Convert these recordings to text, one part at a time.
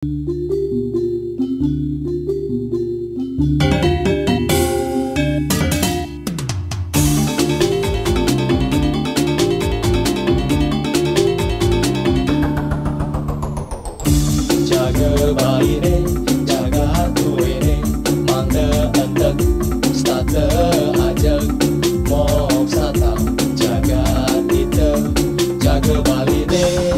Jaga baire, jaga hatuine, mangga entek, stata ajak, mok sata, jaga kita, jaga baire.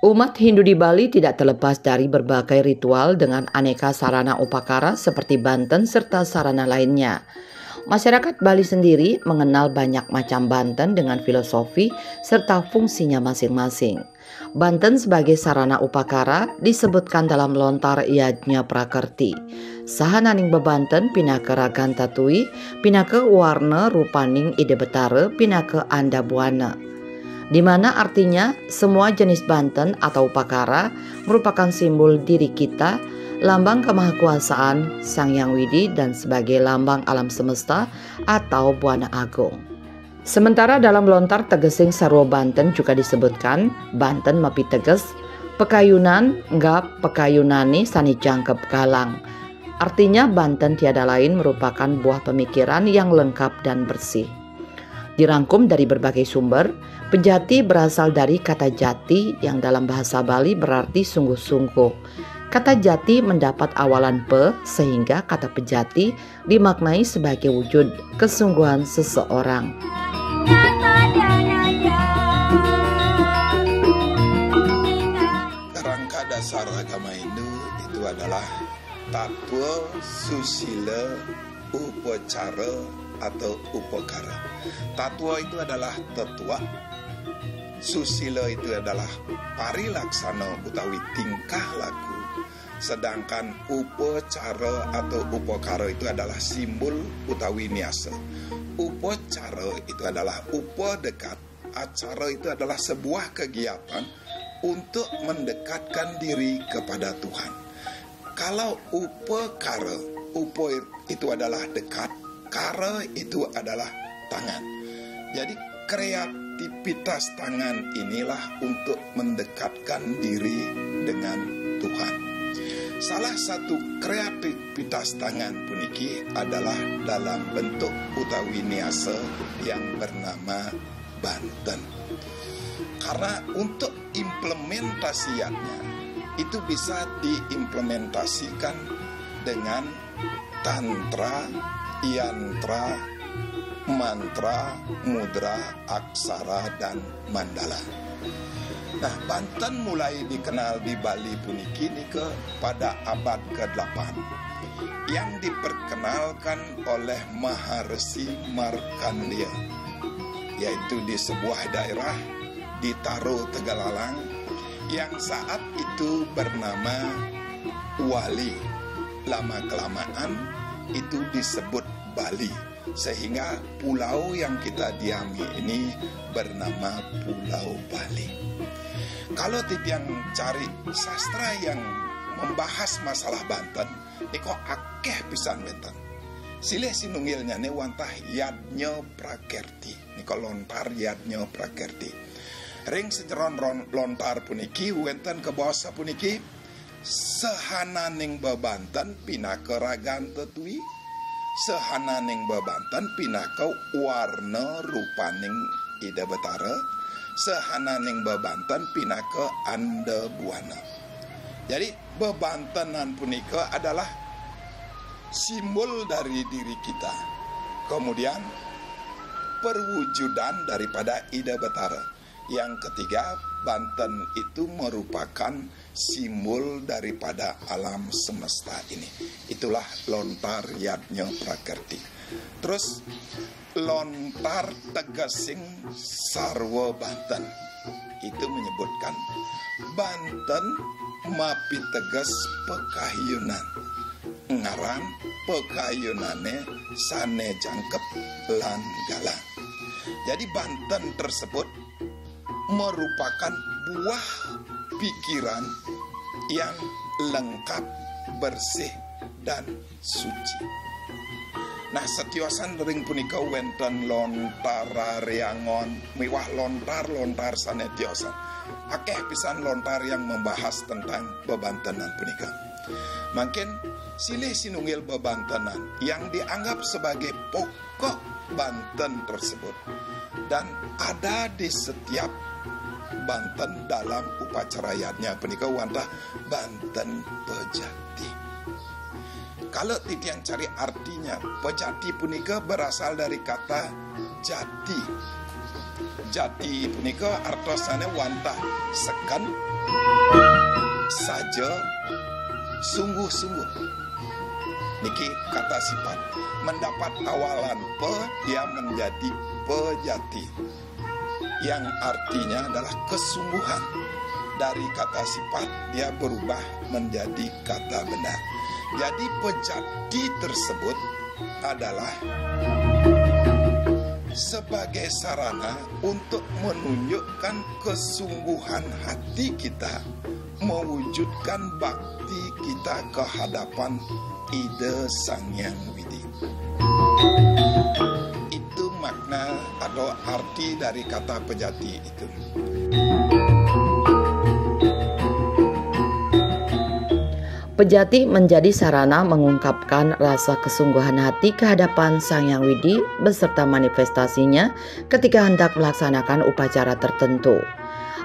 Umat Hindu di Bali tidak terlepas dari berbagai ritual dengan aneka sarana upakara seperti banten serta sarana lainnya. Masyarakat Bali sendiri mengenal banyak macam banten dengan filosofi serta fungsinya masing-masing. Banten sebagai sarana upakara disebutkan dalam lontar Yajna Prakerti. Sahananing bebanten pinaka ragan tatui, pinaka warna rupaning ide betara, pinaka anda buana. Di mana artinya semua jenis banten atau upakara merupakan simbol diri kita, lambang kemahakuasaan Sang Hyang Widi dan sebagai lambang alam semesta atau Buana Agung. Sementara dalam lontar tegesing sarwa Banten juga disebutkan Banten mapi teges, pekayunan nggak pekayunani sani jangkep galang. Artinya Banten tiada lain merupakan buah pemikiran yang lengkap dan bersih. Dirangkum dari berbagai sumber, pejati berasal dari kata jati yang dalam bahasa Bali berarti sungguh-sungguh. Kata jati mendapat awalan pe sehingga kata pejati dimaknai sebagai wujud kesungguhan seseorang. Kerangka dasar agama Hindu itu adalah tatwa, susila, upacara atau upakara. Tatwa itu adalah tetua, susila itu adalah parilaksana utawi tingkah laku, sedangkan upacara atau upakara itu adalah simbol utawi niasa. Upacara itu adalah dekat, acara itu adalah sebuah kegiatan untuk mendekatkan diri kepada Tuhan. Kalau upakara, upa itu adalah dekat, kara itu adalah tangan. Jadi kreativitas tangan inilah untuk mendekatkan diri dengan Tuhan. Salah satu kreativitas tangan puniki adalah dalam bentuk utawi niasa yang bernama banten. Karena untuk implementasiannya itu bisa diimplementasikan dengan tantra, yantra, mantra, mudra, aksara, dan mandala. Nah, Banten mulai dikenal di Bali puniki pada abad ke-8 yang diperkenalkan oleh Maharesi Markandeya, yaitu di sebuah daerah di Taro Tegalalang yang saat itu bernama Wali. Lama-kelamaan itu disebut Bali, sehingga pulau yang kita diami ini bernama Pulau Bali. Kalau tiang cari sastra yang membahas masalah Banten, ini kok akeh pisan benten. Silih sinunggilnya nih wantah Yajna Prakerti. Ini kok lontar Yajna Prakerti. Ring sejeron lontar puniki wenten ke bawah puniki sehananing bebanten pinaka ragan tetui, sehananing bebanten pinaka warna rupaning ida betara, sehananing bebanten pinaka anda buana. Jadi bebantenan punika adalah simbol dari diri kita. Kemudian perwujudan daripada ida betara. Yang ketiga, Banten itu merupakan simbol daripada alam semesta ini. Itulah lontar Yajna Prakerti. Terus lontar tegesing sarwa Banten. Itu menyebutkan Banten mapi teges pekayunan. Ngaran pekayunane sane jangkep lan galang. Jadi Banten tersebut merupakan buah pikiran yang lengkap, bersih, dan suci. Nah setiosan ring punika wenten lontar reangon miwah lontar sanetiosan. Akeh pisan lontar yang membahas tentang bebantenan punika. Makin silih sinunggil bebantenan yang dianggap sebagai pokok Banten tersebut, dan ada di setiap Banten dalam upacarayatnya punika wantah Banten Pejati. Kalau titiang cari artinya, pejati punika berasal dari kata jati. Jati punika artosane wantah seken saja sungguh-sungguh. Niki kata sifat mendapat awalan pe, dia menjadi pejati, yang artinya adalah kesungguhan. Dari kata sifat dia berubah menjadi kata benda. Jadi pejati tersebut adalah sebagai sarana untuk menunjukkan kesungguhan hati kita mewujudkan bakti kita ke hadapan ide Sang Hyang Widi. Itu makna atau arti dari kata pejati itu. Pejati menjadi sarana mengungkapkan rasa kesungguhan hati ke hadapan Sang Hyang Widi beserta manifestasinya ketika hendak melaksanakan upacara tertentu.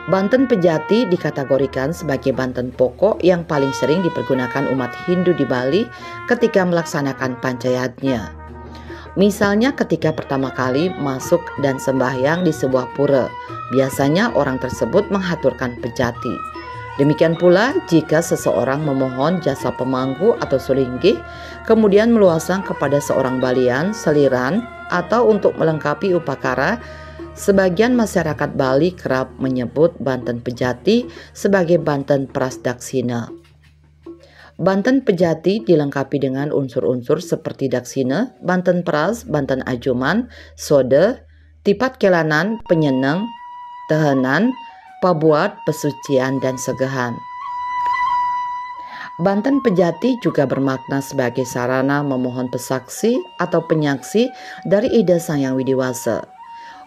Banten Pejati dikategorikan sebagai banten pokok yang paling sering dipergunakan umat Hindu di Bali ketika melaksanakan pancayatnya. Misalnya ketika pertama kali masuk dan sembahyang di sebuah pura, biasanya orang tersebut menghaturkan pejati. Demikian pula jika seseorang memohon jasa pemangku atau sulinggih, kemudian meluasang kepada seorang balian, seliran, atau untuk melengkapi upakara, sebagian masyarakat Bali kerap menyebut Banten Pejati sebagai Banten Prasdaksina. Banten Pejati dilengkapi dengan unsur-unsur seperti daksina, Banten Pras, Banten Ajuman, Sode, Tipat Kelanan, Penyeneng, Tehenan, Pabuat, Pesucian, dan Segehan. Banten Pejati juga bermakna sebagai sarana memohon pesaksi atau penyaksi dari ide Sang Hyang Widiwasa.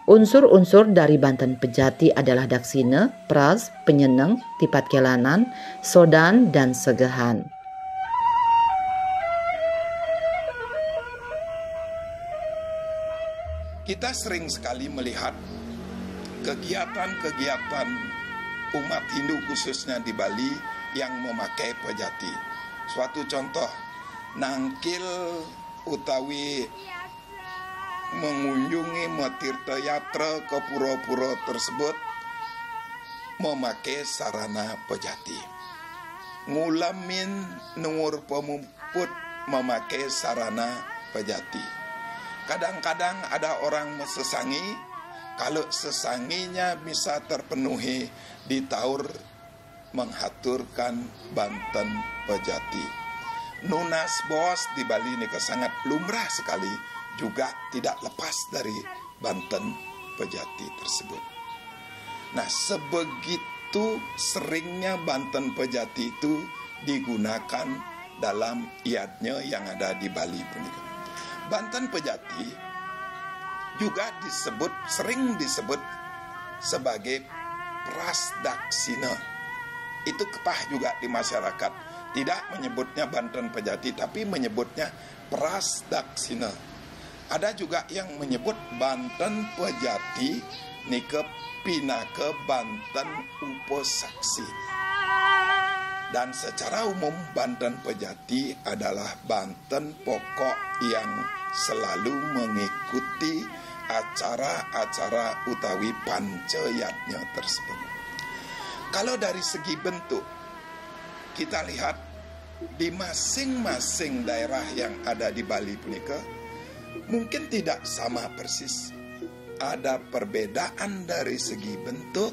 Unsur-unsur dari Banten Pejati adalah daksina, pras, penyeneng, tipat kelanan, sodan, dan segehan. Kita sering sekali melihat kegiatan-kegiatan umat Hindu khususnya di Bali yang memakai pejati. Suatu contoh, nangkil utawi mengunjungi metirta yatra ke pura-pura tersebut memakai sarana pejati. Ngulamin nungur pemuput memakai sarana pejati. Kadang-kadang ada orang mesesangi, kalau sesanginya bisa terpenuhi ditaur menghaturkan Banten Pejati. Nunas bos di Bali ini sangat lumrah sekali, juga tidak lepas dari Banten Pejati tersebut. Nah, sebegitu seringnya Banten Pejati itu digunakan dalam iadnya yang ada di Bali pun. Banten Pejati juga sering disebut sebagai Prasdaksina. Itu kepah juga di masyarakat. Tidak menyebutnya Banten Pejati, tapi menyebutnya Prasdaksina. Ada juga yang menyebut Banten Pejati nike pinake Banten Uposaksi. Dan secara umum Banten Pejati adalah Banten pokok yang selalu mengikuti acara-acara utawi pancayatnya tersebut. Kalau dari segi bentuk, kita lihat di masing-masing daerah yang ada di Bali punika mungkin tidak sama persis. Ada perbedaan dari segi bentuk,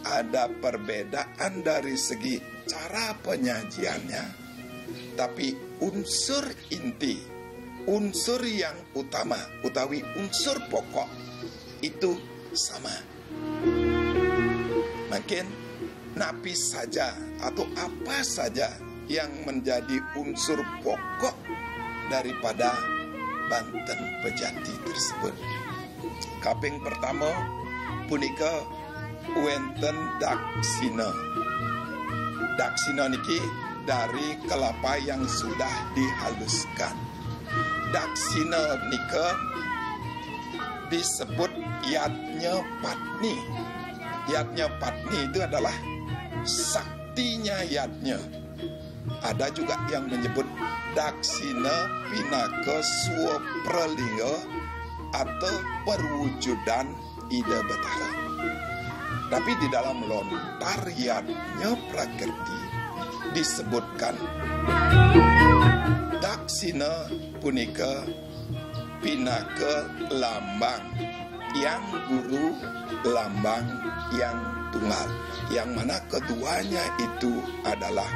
ada perbedaan dari segi cara penyajiannya, tapi unsur inti, unsur yang utama, utawi unsur pokok itu sama. Makin napis saja atau apa saja yang menjadi unsur pokok daripada Banten Pejati tersebut. Kaping pertama punika wenten daksina. Daksina niki dari kelapa yang sudah dihaluskan. Daksina nika disebut yatnya patni. Yatnya patni itu adalah saktinya yatnya. Ada juga yang menyebut daksina pinaka swapralingga atau perwujudan Ida Bathara. Tapi di dalam lontar yatnya prakerti disebutkan daksina punika pinaka lambang yang guru, lambang yang tunggal, yang mana keduanya itu adalah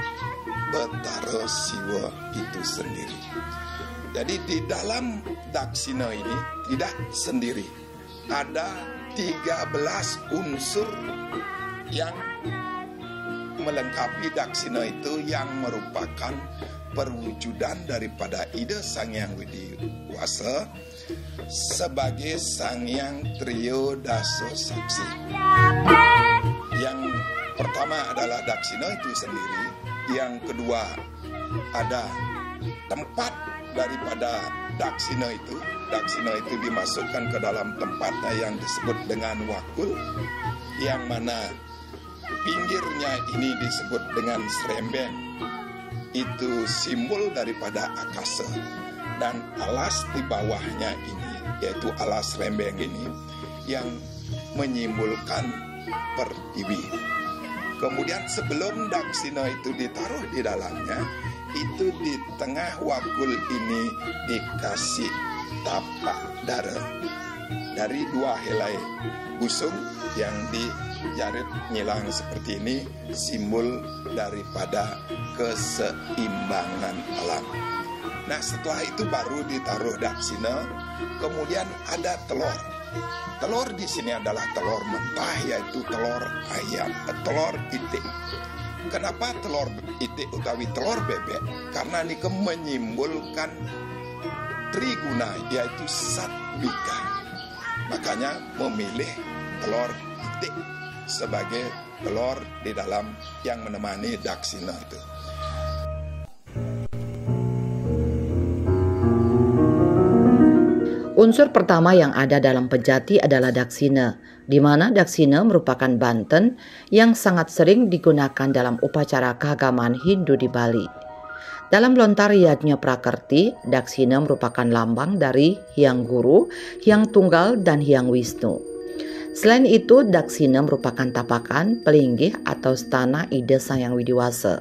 Bathara Siwa itu sendiri. Jadi di dalam daksina ini tidak sendiri, ada 13 unsur yang melengkapi daksina itu, yang merupakan perwujudan daripada Ida Sang Hyang Widi Wasa sebagai Sang Hyang Triyodasa Saksi. Yang pertama adalah daksina itu sendiri, yang kedua ada tempat daripada daksina itu. Daksina itu dimasukkan ke dalam tempatnya yang disebut dengan wakul, yang mana pinggirnya ini disebut dengan serembeng. Itu simbol daripada akasa. Dan alas di bawahnya ini, yaitu alas serembeng ini, yang menyimbolkan pertiwi. Kemudian sebelum daksina itu ditaruh di dalamnya, itu di tengah wakul ini dikasih tapak dara dari 2 helai busung yang dijarit nyilang seperti ini, simbol daripada keseimbangan alam. Nah, setelah itu baru ditaruh daksina. Kemudian ada telur. Telur di sini adalah telur mentah, yaitu telur ayam, telur itik. Kenapa telur itik utawi telur bebek? Karena ini menyimbolkan triguna, yaitu satbika. Makanya memilih telur itik sebagai telur di dalam yang menemani daksina itu. Unsur pertama yang ada dalam pejati adalah daksina, di mana daksina merupakan banten yang sangat sering digunakan dalam upacara keagamaan Hindu di Bali. Dalam lontar yatnya prakerti, daksina merupakan lambang dari Hyang Guru, Hyang Tunggal, dan Hyang Wisnu. Selain itu, daksina merupakan tapakan, pelinggih, atau stana Ida Sang Hyang Widi Wasa.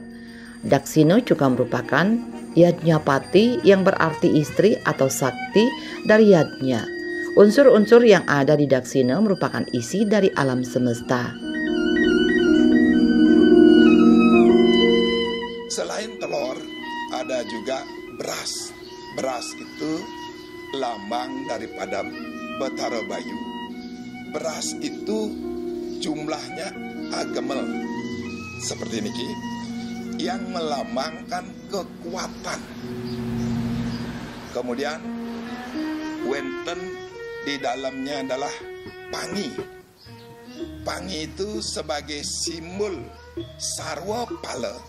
Daksina juga merupakan yatnya pati, yang berarti istri atau sakti dari yatnya. Unsur-unsur yang ada di daksina merupakan isi dari alam semesta. Selain telur, ada juga beras. Beras itu lambang daripada Bathara Bayu. Beras itu jumlahnya agemel seperti ini, yang melambangkan kekuatan. Kemudian wenten di dalamnya adalah pangi. Pangi itu sebagai simbol sarwa pala.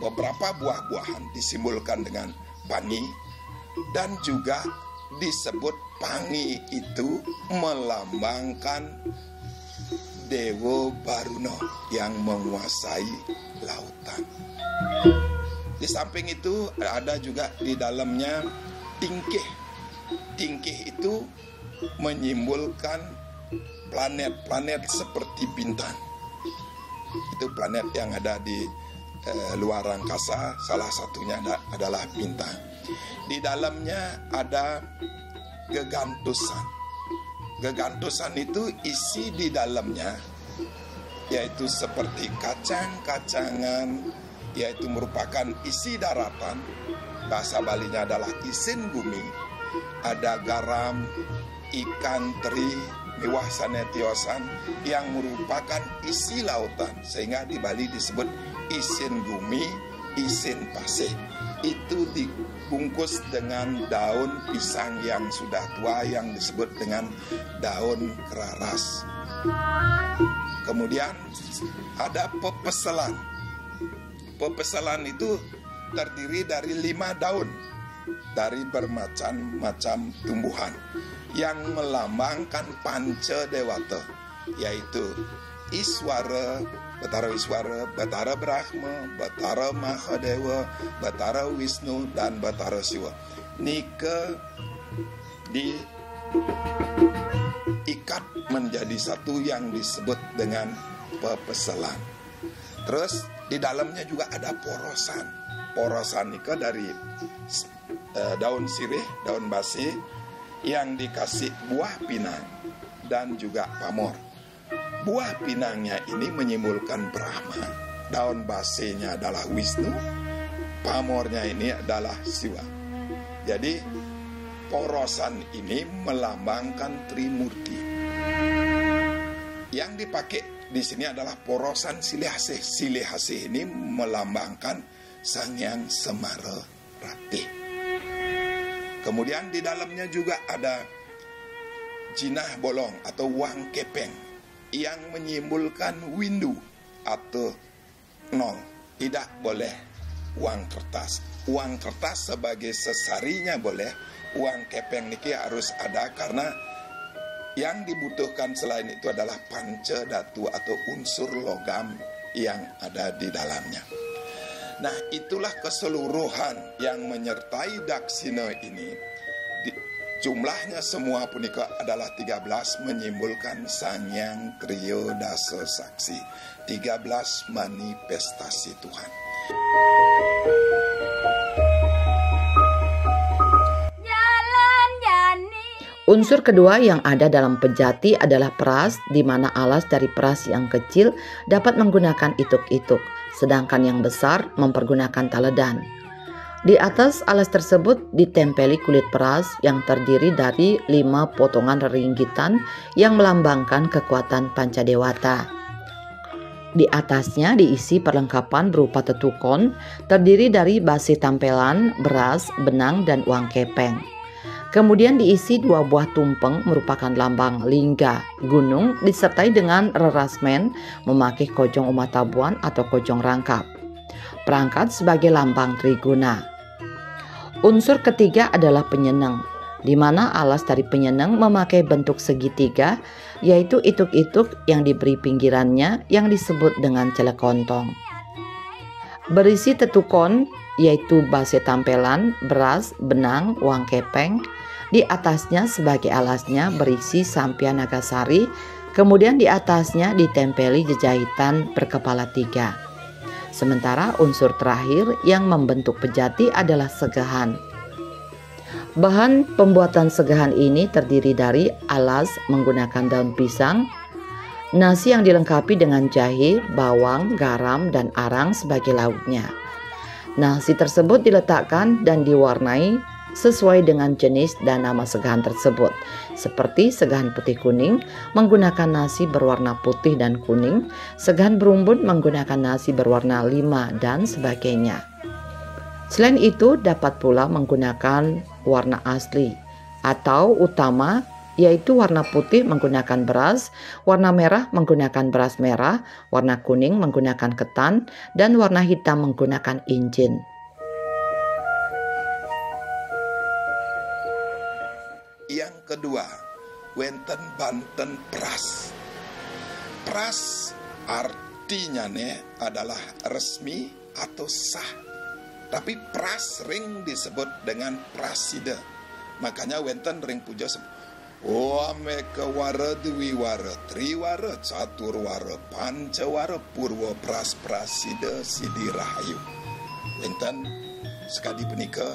Beberapa buah-buahan disimbolkan dengan pangi, dan juga disebut pangi itu melambangkan Dewa Baruna yang menguasai lautan. Di samping itu ada juga di dalamnya tingkih. Tingkih itu menyimbolkan planet-planet seperti bintang. Itu planet yang ada di luar angkasa, salah satunya adalah bintang. Di dalamnya ada gegantusan. Gegantusan itu isi di dalamnya yaitu seperti kacang-kacangan, yaitu merupakan isi daratan. Bahasa Balinya adalah isin bumi. Ada garam, ikan teri, miwah sanetiosan yang merupakan isi lautan, sehingga di Bali disebut isin bumi isin pasih. Itu dibungkus dengan daun pisang yang sudah tua yang disebut dengan daun keraras. Kemudian ada pepeselan. Pepeselan itu terdiri dari 5 daun dari bermacam-macam tumbuhan yang melambangkan Panca Dewata, yaitu Iswara, Batara Iswara, Batara Brahma, Batara Mahadewa, Batara Wisnu, dan Batara Siwa. Nika diikat menjadi satu yang disebut dengan pepeselan. Terus di dalamnya juga ada porosan. Porosan nika dari daun sirih, daun basi yang dikasih buah pinang dan juga pamor. Buah pinangnya ini menyimbolkan Brahma, daun basinya adalah Wisnu, pamornya ini adalah Siwa. Jadi porosan ini melambangkan Trimurti. Yang dipakai di sini adalah porosan Silihasih. Silihasih ini melambangkan Sang Hyang Semara Ratih. Kemudian di dalamnya juga ada jinah bolong atau wang kepeng yang menyimbolkan windu atau nol. Tidak boleh uang kertas. Uang kertas sebagai sesarinya boleh. Uang kepeng niki harus ada karena yang dibutuhkan selain itu adalah panca dhatu atau unsur logam yang ada di dalamnya. Nah, itulah keseluruhan yang menyertai Daksina ini. Jumlahnya semua punika adalah 13, menyimbolkan Sang Hyang Kriya Dasa Saksi. 13 manifestasi Tuhan. Unsur kedua yang ada dalam pejati adalah peras, di mana alas dari peras yang kecil dapat menggunakan ituk-ituk, sedangkan yang besar mempergunakan taledan. Di atas alas tersebut ditempeli kulit peras yang terdiri dari 5 potongan ringgitan yang melambangkan kekuatan Pancadewata. Di atasnya diisi perlengkapan berupa tetukon, terdiri dari basi tampelan, beras, benang, dan uang kepeng. Kemudian diisi 2 buah tumpeng merupakan lambang lingga gunung disertai dengan rerasmen memakai kojong umatabuan atau kojong rangkap. Perangkat sebagai lambang triguna. Unsur ketiga adalah penyeneng, di mana alas dari penyeneng memakai bentuk segitiga, yaitu ituk-ituk yang diberi pinggirannya yang disebut dengan celekontong. Berisi tetukon yaitu base tampelan, beras, benang, uang kepeng. Di atasnya sebagai alasnya berisi sampian nagasari, kemudian di atasnya ditempeli jejahitan berkepala 3. Sementara unsur terakhir yang membentuk pejati adalah segahan. Bahan pembuatan segahan ini terdiri dari alas menggunakan daun pisang, nasi yang dilengkapi dengan jahe, bawang, garam, dan arang sebagai lauknya. Nasi tersebut diletakkan dan diwarnai sesuai dengan jenis dan nama segahan tersebut, seperti segahan putih kuning menggunakan nasi berwarna putih dan kuning, segahan berumbun menggunakan nasi berwarna 5, dan sebagainya. Selain itu dapat pula menggunakan warna asli atau utama, yaitu warna putih menggunakan beras, warna merah menggunakan beras merah, warna kuning menggunakan ketan, dan warna hitam menggunakan injin. Yang kedua, wenten banten pras. Pras artinya adalah resmi atau sah. Tapi pras ring disebut dengan prasida. Makanya wenten ring puja Wameka wara dwiwara triwara caturwara pancawara purwa pras prasida sidi rahayu. Wenten sekali punika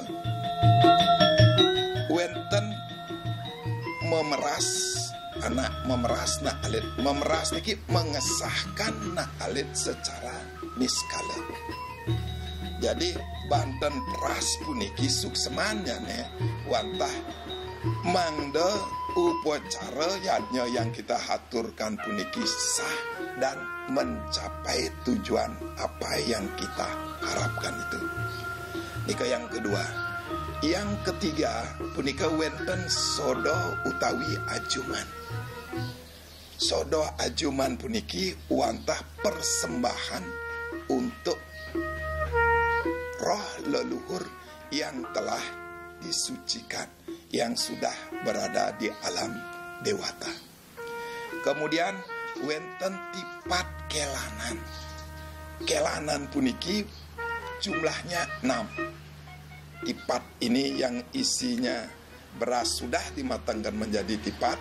wenten memeras anak memeras nak alit. Memeras niki mengesahkan nak alit secara niskala. Jadi banten pras puniki suksemannya wantah mangda upacara yadnya yang kita haturkan puniki sah dan mencapai tujuan apa yang kita harapkan itu. Nika yang kedua. Yang ketiga punika wenten sodo utawi ajuman. Sodo ajuman puniki wantah persembahan untuk roh leluhur yang telah disucikan, yang sudah berada di alam dewata. Kemudian wenten tipat kelanan. Kelanan puniki jumlahnya 6. Tipat ini yang isinya beras sudah dimatangkan menjadi tipat.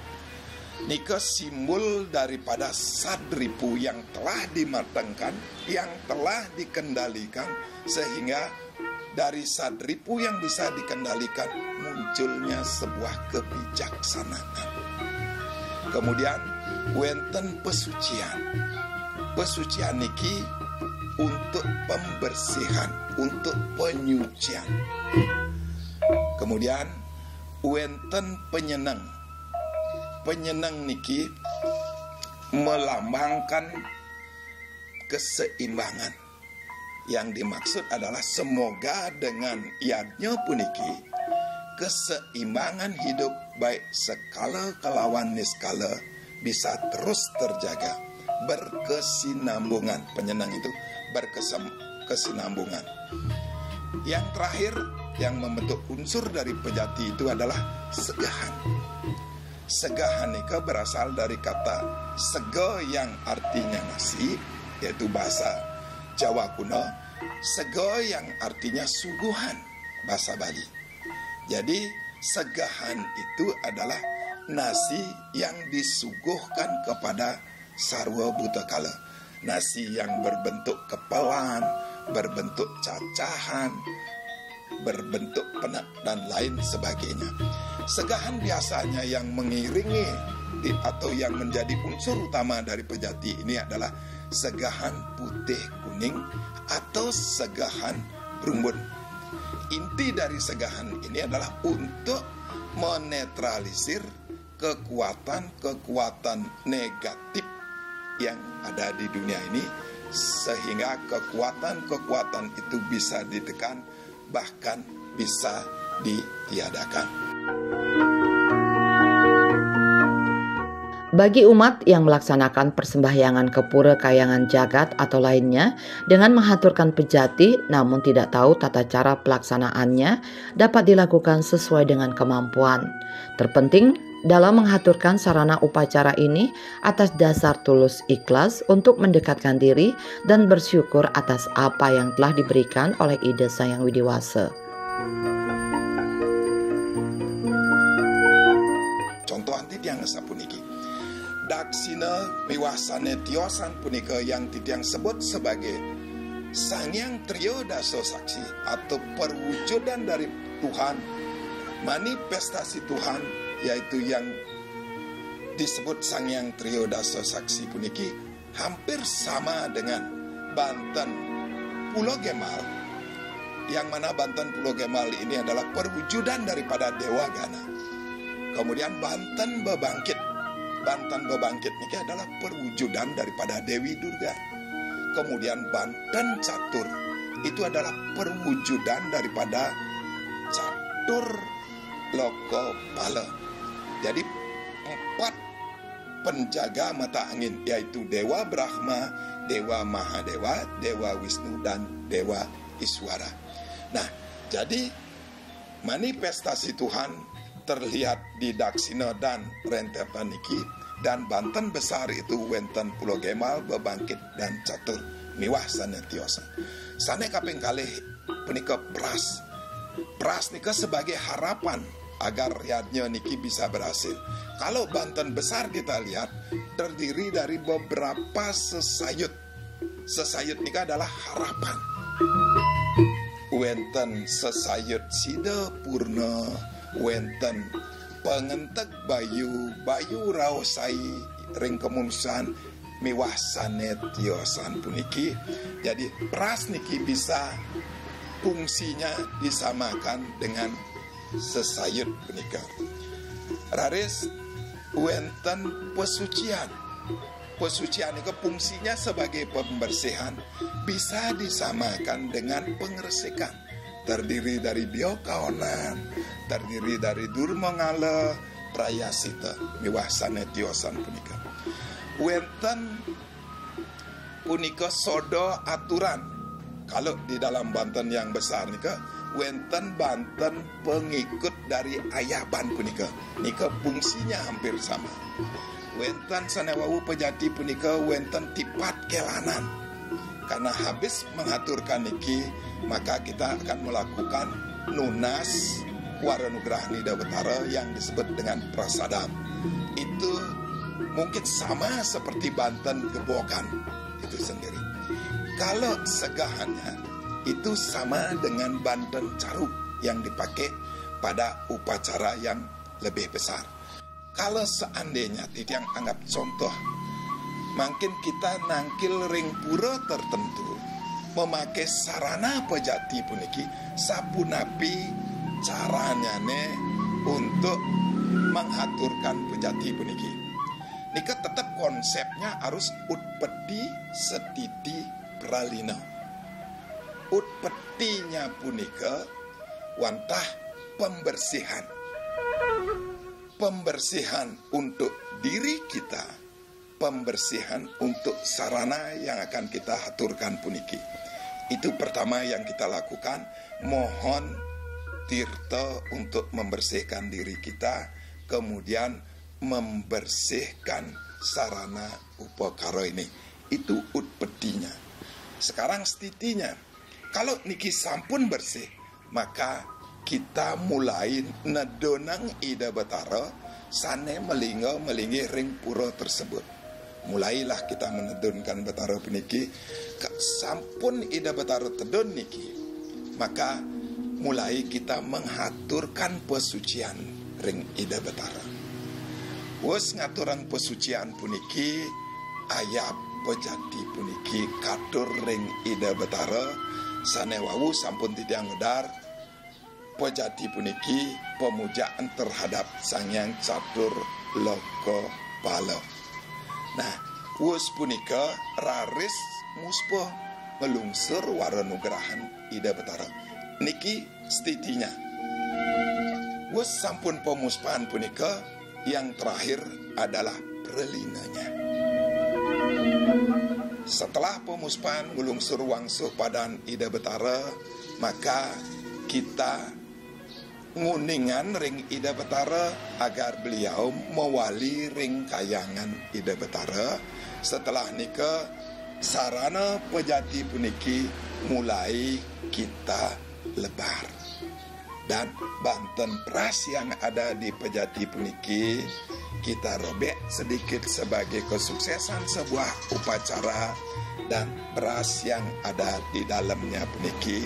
Nika simbol daripada sadripu yang telah dimatangkan, yang telah dikendalikan, sehingga dari sadripu yang bisa dikendalikan munculnya sebuah kebijaksanaan. Kemudian wenten pesucian. Pesucian niki untuk pembersihan, untuk penyucian. Kemudian wenten penyenang. Penyenang niki melambangkan keseimbangan. Yang dimaksud adalah semoga dengan iadnya puniki keseimbangan hidup baik skala kelawan niskala bisa terus terjaga, berkesinambungan. Penyenang itu berkesinambungan. Yang terakhir yang membentuk unsur dari pejati itu adalah segahan. Segahan nika berasal dari kata sega yang artinya nasi, yaitu bahasa Jawa kuno. Sega yang artinya suguhan, bahasa Bali. Jadi segahan itu adalah nasi yang disuguhkan kepada sarwa butakala. Nasi yang berbentuk kepelan, berbentuk cacahan, berbentuk penak dan lain sebagainya. Segahan biasanya yang mengiringi atau yang menjadi unsur utama dari pejati ini adalah segahan putih kuning atau segahan rumbun. Inti dari segahan ini adalah untuk menetralisir kekuatan-kekuatan negatif yang ada di dunia ini, sehingga kekuatan-kekuatan itu bisa ditekan, bahkan bisa ditiadakan. Bagi umat yang melaksanakan persembahyangan ke pura kayangan jagat atau lainnya dengan menghaturkan pejati namun tidak tahu tata cara pelaksanaannya, dapat dilakukan sesuai dengan kemampuan. Terpenting dalam menghaturkan sarana upacara ini atas dasar tulus ikhlas untuk mendekatkan diri dan bersyukur atas apa yang telah diberikan oleh Ida Sang Hyang Widi Wasa. Contoh anti tiang sapuniki. Daksina miwasane tiosan punika yang titiang sebut sebagai Sangyang Triyodasa Saksi atau perwujudan dari Tuhan, manifestasi Tuhan, yaitu yang disebut Sangyang Triyodasa Saksi puniki hampir sama dengan Banten Pulau Gemal, yang mana Banten Pulau Gemal ini adalah perwujudan daripada Dewa Gana. Kemudian Banten Bebangkit ini adalah perwujudan daripada Dewi Durga. Kemudian Banten Catur itu adalah perwujudan daripada Catur Lokopala. Jadi 4 penjaga mata angin, yaitu Dewa Brahma, Dewa Mahadewa, Dewa Wisnu, dan Dewa Iswara. Nah, jadi manifestasi Tuhan terlihat di Daksina dan rentetan niki, dan Banten besar itu wenten Pulau Gemal, Bebangkit, dan Catur miwah sane tiosan. Sane kaping kalih punika pras nika sebagai harapan agar riadnya niki bisa berhasil. Kalau Banten besar kita lihat terdiri dari beberapa sesayut. Sesayut nika adalah harapan. Wenten sesayut Sida Purna, wenten pengentek bayu raosai ring kemunusan miwah sanet tiosan puniki. Jadi pras niki bisa fungsinya disamakan dengan sesayut punika. Raris wenten pesucian. Pesucian itu fungsinya sebagai pembersihan, bisa disamakan dengan pengresikan. Terdiri dari biokaonan, terdiri dari durmangala, prayasita, miwasane tiosan punika. Wenten punika sodo aturan. Kalau di dalam Banten yang besar nika, wenten Banten pengikut dari ayaban punika. Nika fungsinya hampir sama. Wenten sanewawu pejati punika wenten tipat kelanan. Karena habis mengaturkan niki, maka kita akan melakukan nunas Waranugraha Nida Betara yang disebut dengan prasadam. Itu mungkin sama seperti Banten Gebokan itu sendiri. Kalau segahannya itu sama dengan Banten Caruk yang dipakai pada upacara yang lebih besar. Kalau seandainya tidak anggap contoh, mungkin kita nangkil ring pura tertentu memakai sarana pejati puniki sapunapi caranya untuk mengaturkan pejati puniki. Nika tetap konsepnya harus utpeti setiti pralina. Utpetinya punika wantah pembersihan. Pembersihan untuk diri kita, pembersihan untuk sarana yang akan kita aturkan puniki. Itu pertama yang kita lakukan, mohon tirta untuk membersihkan diri kita, kemudian membersihkan sarana upakara ini. Itu utpetinya. Sekarang stitinya, kalau niki sampun bersih, maka kita mulai nedonang Ida Betara sane melingi ring pura tersebut. Mulailah kita menedunkan Betara puniki, sampun Ida Betara tedun niki, maka mulai kita mengaturkan pesucian ring Ida Betara. Wes ngaturan pesucian puniki, ayat pejati puniki katur ring Ida Betara sanewawu sampun tidak ngedar. Pejati puniki pemujaan terhadap Sang Hyang Catur Loko Pala. Nah, wus punika raris muspa ngelungsur Waranugrahan Ida Betara. Niki stitinya. Wus sampun pemuspaan punika, yang terakhir adalah prelinanya. Setelah pemuspaan ngelungsur wangsuh padan Ida Betara, maka kita nguningan ring Ida Betara agar beliau mewali ring kayangan Ida Betara. Setelah nika sarana pejati puniki mulai kita lebar, dan Banten Pras yang ada di pejati puniki kita robek sedikit sebagai kesuksesan sebuah upacara, dan beras yang ada di dalamnya puniki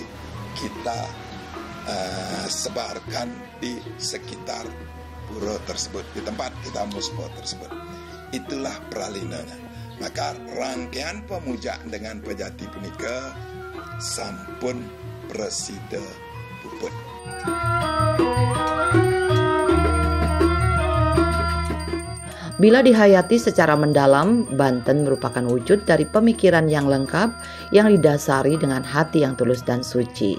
kita sebarkan di sekitar pura tersebut, di tempat kita muspa tersebut. Itulah pralinanya. Maka rangkaian pemujaan dengan pejati punika sampun presida puput. Bila dihayati secara mendalam, Banten merupakan wujud dari pemikiran yang lengkap yang didasari dengan hati yang tulus dan suci.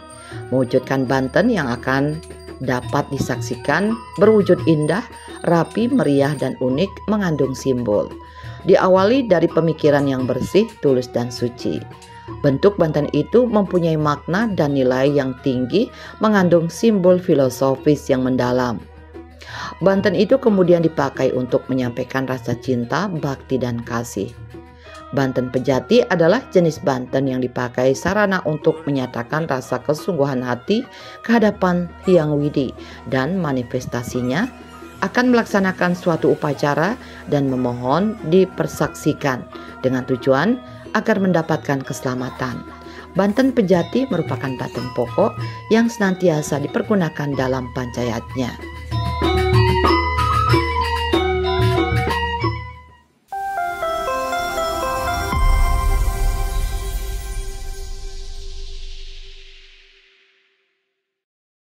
Mewujudkan Banten yang akan dapat disaksikan berwujud indah, rapi, meriah, dan unik, mengandung simbol. Diawali dari pemikiran yang bersih, tulus, dan suci. Bentuk Banten itu mempunyai makna dan nilai yang tinggi, mengandung simbol filosofis yang mendalam. Banten itu kemudian dipakai untuk menyampaikan rasa cinta, bakti, dan kasih. Banten Pejati adalah jenis Banten yang dipakai sarana untuk menyatakan rasa kesungguhan hati kehadapan Hyang Widi, dan manifestasinya akan melaksanakan suatu upacara dan memohon dipersaksikan dengan tujuan agar mendapatkan keselamatan. Banten Pejati merupakan Banten pokok yang senantiasa dipergunakan dalam pancayatnya.